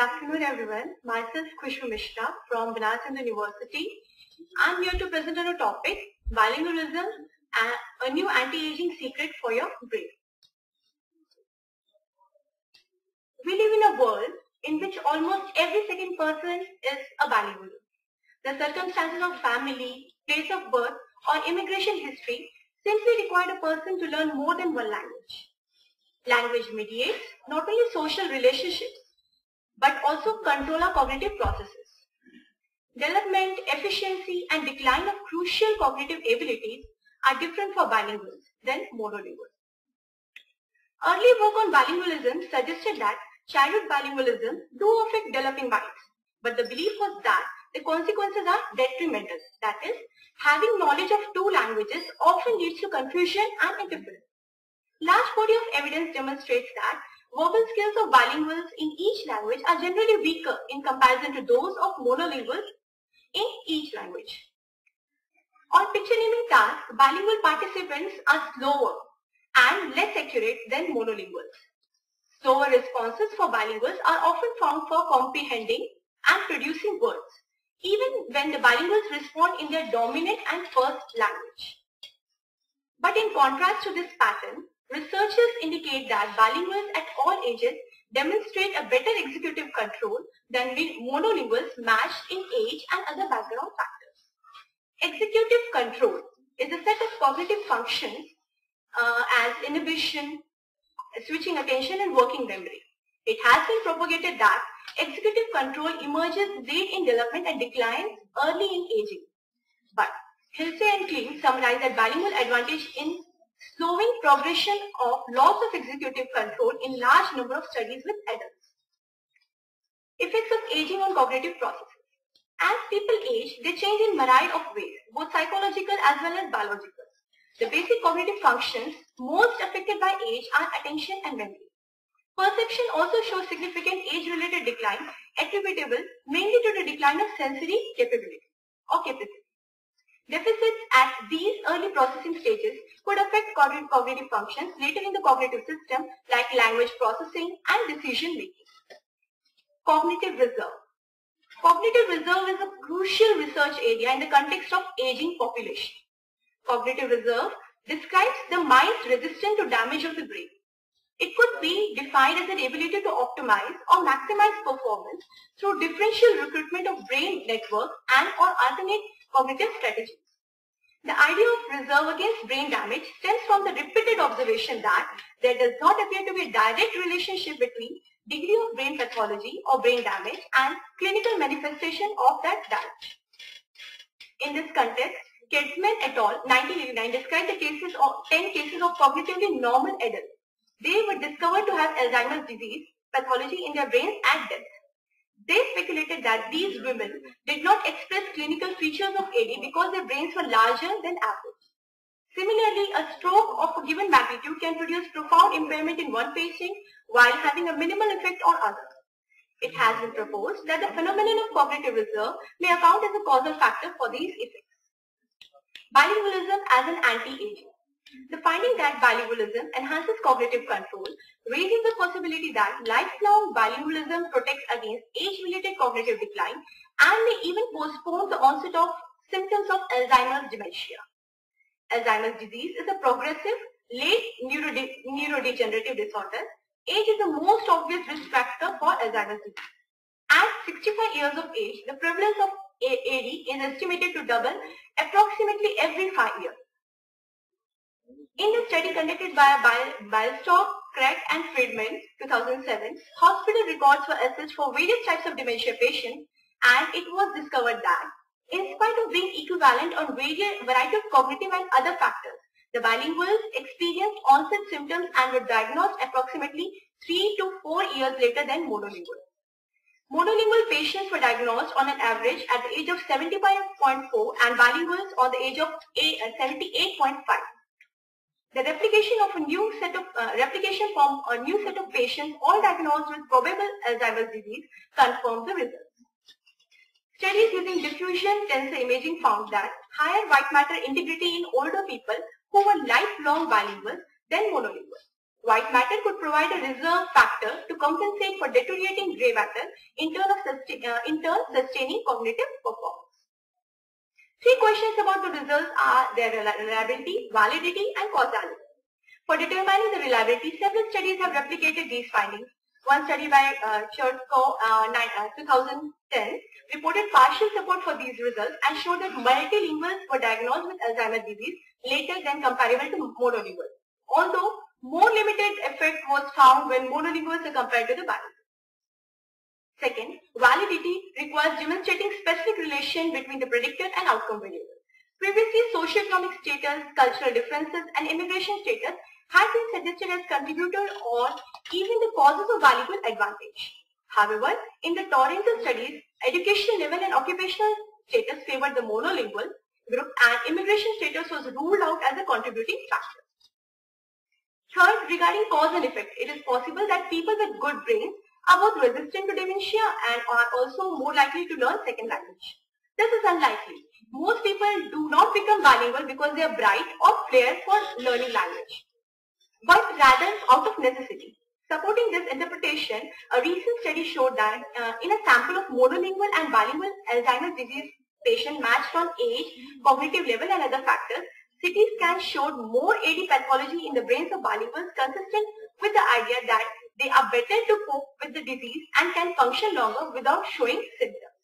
afternoon, everyone. Myself, Khushbu Mishra from Banaras University. I'm here to present on a topic, bilingualism, a new anti-aging secret for your brain. We live in a world in which almost every second person is a bilingual. The circumstances of family, place of birth, or immigration history simply require a person to learn more than one language. Language mediates not only social relationships, but also control our cognitive processes. Development, efficiency, and decline of crucial cognitive abilities are different for bilinguals than monolinguals. Early work on bilingualism suggested that childhood bilingualism do affect developing minds, but the belief was that the consequences are detrimental. That is, having knowledge of two languages often leads to confusion and interference. Large body of evidence demonstrates that verbal skills of bilinguals in each language are generally weaker in comparison to those of monolinguals in each language. On picture naming tasks, bilingual participants are slower and less accurate than monolinguals. Slower responses for bilinguals are often found for comprehending and producing words, even when the bilinguals respond in their dominant and first language. But in contrast to this pattern, researchers indicate that bilinguals at all ages demonstrate a better executive control than monolinguals matched in age and other background factors. Executive control is a set of cognitive functions as inhibition, switching attention, and working memory. It has been propagated that executive control emerges late in development and declines early in aging. But Hilsey and Kling summarize that bilingual advantage in slowing progression of loss of executive control in large number of studies with adults. Effects of aging on cognitive processes. As people age, they change in myriad of ways, both psychological as well as biological. The basic cognitive functions most affected by age are attention and memory. Perception also shows significant age-related decline attributable mainly to the decline of sensory capability or capacity. Deficits at these early processing stages could affect cognitive functions later in the cognitive system like language processing and decision making. Cognitive reserve. Cognitive reserve is a crucial research area in the context of aging population. Cognitive reserve describes the mind's resistance to damage of the brain. It could be defined as an ability to optimize or maximize performance through differential recruitment of brain networks and or alternate cognitive strategies. The idea of reserve against brain damage stems from the repeated observation that there does not appear to be a direct relationship between degree of brain pathology or brain damage and clinical manifestation of that damage. In this context, Kedsman et al. 1989 described the cases of 10 cases of cognitively normal adults. They were discovered to have Alzheimer's disease pathology in their brains at death. They speculated that these women did not express clinical features of AD because their brains were larger than average. Similarly, a stroke of a given magnitude can produce profound impairment in one patient while having a minimal effect on others. It has been proposed that the phenomenon of cognitive reserve may account as a causal factor for these effects. Bilingualism as an anti-aging. The finding that bilingualism enhances cognitive control raises the possibility that lifelong bilingualism protects against age-related cognitive decline and may even postpone the onset of symptoms of Alzheimer's dementia. Alzheimer's disease is a progressive, late neurodegenerative disorder. Age is the most obvious risk factor for Alzheimer's disease. At 65 years of age, the prevalence of AD is estimated to double approximately every 5 years. In a study conducted by Bialstock, Craig and Friedman 2007, hospital records were assessed for various types of dementia patients, and it was discovered that, in spite of being equivalent on variety of cognitive and other factors, the bilinguals experienced onset symptoms and were diagnosed approximately 3 to 4 years later than monolinguals. Monolingual patients were diagnosed on an average at the age of 75.4 and bilinguals on the age of 78.5. The replication from a new set of patients all diagnosed with probable Alzheimer's disease confirmed the results. Studies using diffusion tensor imaging found that higher white matter integrity in older people who were lifelong bilinguals than monolinguals. White matter could provide a reserve factor to compensate for deteriorating grey matter, in turn sustaining cognitive performance. Three questions about the results are their reliability, validity, and causality. For determining the reliability, several studies have replicated these findings. One study by Chertko 2010 reported partial support for these results and showed that multilinguals were diagnosed with Alzheimer's disease later than comparable to monolinguals, although more limited effect was found when monolinguals are compared to the bilinguals. Second, validity requires demonstrating specific relation between the predictor and outcome variables. Previously, socioeconomic status, cultural differences, and immigration status had been suggested as contributor or even the causes of valuable advantage. However, in the Toronto studies, educational level and occupational status favored the monolingual group and immigration status was ruled out as a contributing factor. Third, regarding cause and effect, it is possible that people with good brains are both resistant to dementia and are also more likely to learn second language. This is unlikely. Most people do not become bilingual because they are bright or flair for learning language, but rather out of necessity. Supporting this interpretation, a recent study showed that in a sample of monolingual and bilingual Alzheimer's disease patients matched on age, cognitive level and other factors, CT scans showed more AD pathology in the brains of bilinguals, consistent with the idea that they are better to cope with the disease and can function longer without showing symptoms.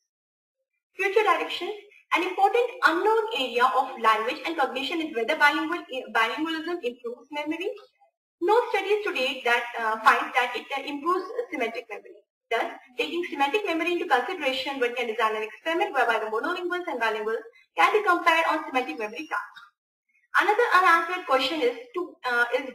Future directions. An important unknown area of language and cognition is whether bilingualism improves memory. No studies to date that find that it improves semantic memory. Thus, taking semantic memory into consideration, one can design an experiment whereby the monolinguals and bilinguals can be compared on semantic memory tasks. Another unanswered question is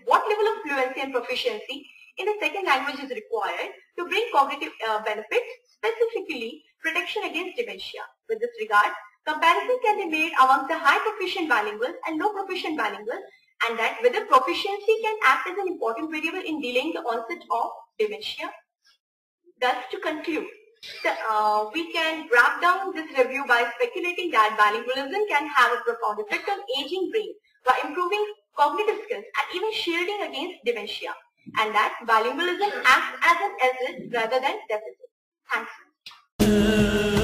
what level of fluency and proficiency in the second language is required to bring cognitive benefits, specifically protection against dementia. With this regard, comparison can be made amongst the high proficient bilinguals and low proficient bilinguals, and that whether proficiency can act as an important variable in delaying the onset of dementia. Thus, to conclude, we can wrap down this review by speculating that bilingualism can have a profound effect on aging brain by improving cognitive skills and even shielding against dementia, and that bilingualism acts as an asset rather than deficit. Thanks.